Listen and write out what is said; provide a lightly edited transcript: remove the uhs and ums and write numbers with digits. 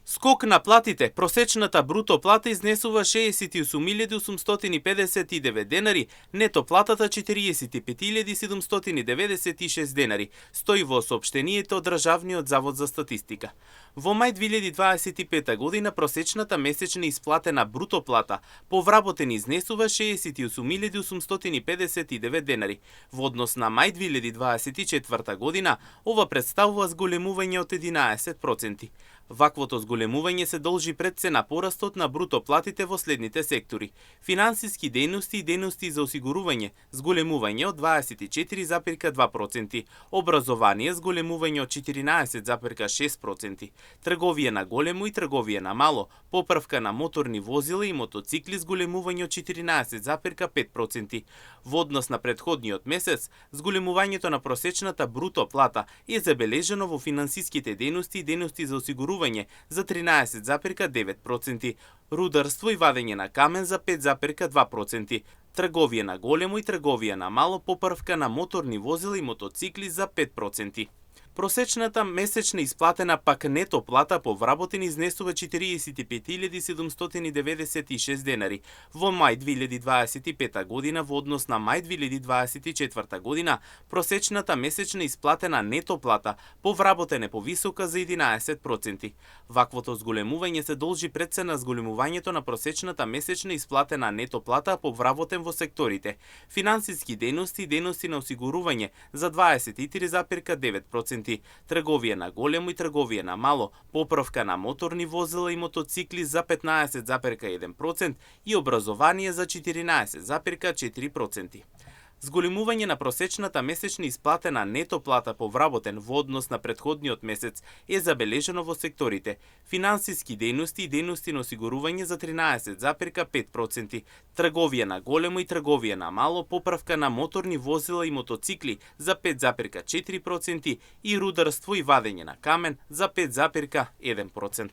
Скок на платите. Просечната бруто плата изнесува 68.859 денари, нето платата 45.796 денари, стои во соопштенијето од Државниот завод за статистика. Во мај 2025 година просечната месечна исплатена бруто плата по вработен изнесува 68.859 денари. Во однос на мај 2024 година, ова представува зголемување од 11%. Ваквото зголемување се должи пред се на порастот на бруто платите во следните сектори: финансиски дејности и дејности за осигурување, зголемување од 24,2%, образование, зголемување од 14,6%, трговија на големо и трговија на мало, поправка на моторни возила и мотоцикли, зголемување од 14,5%. Во однос на претходниот месец, зголемувањето на просечната бруто плата е забележено во финансиските дејности и дејности за осигурување за 13,9%, рударство и вадење на камен за 5,2%, трговија на големо и трговија на мало, поправка на моторни возила и мотоцикли за 5%. Просечната месечна исплатена пак нето плата по вработен изнесува 45.796 денари во мај 2025 година. Во однос на мај 2024 година, просечната месечна исплатена нето плата по вработен е повисока за 11%. Ваквото зголемување се должи пред се на зголемувањето на просечната месечна исплатена нето плата по вработен во секторите: финансиски дејности и дејности на осигурување за 23,9%, трговија на големо и трговија на мало, поправка на моторни возила и мотоцикли за 15,1% и образование за 14,4%. Зголемување на просечната месечна исплатена нето плата по вработен во однос на претходниот месец е забележено во секторите: финансиски дејности и дејности на осигурување за 13,5%, трговија на големо и трговија на мало, поправка на моторни возила и мотоцикли за 5,4% и рударство и вадење на камен за 5,1%.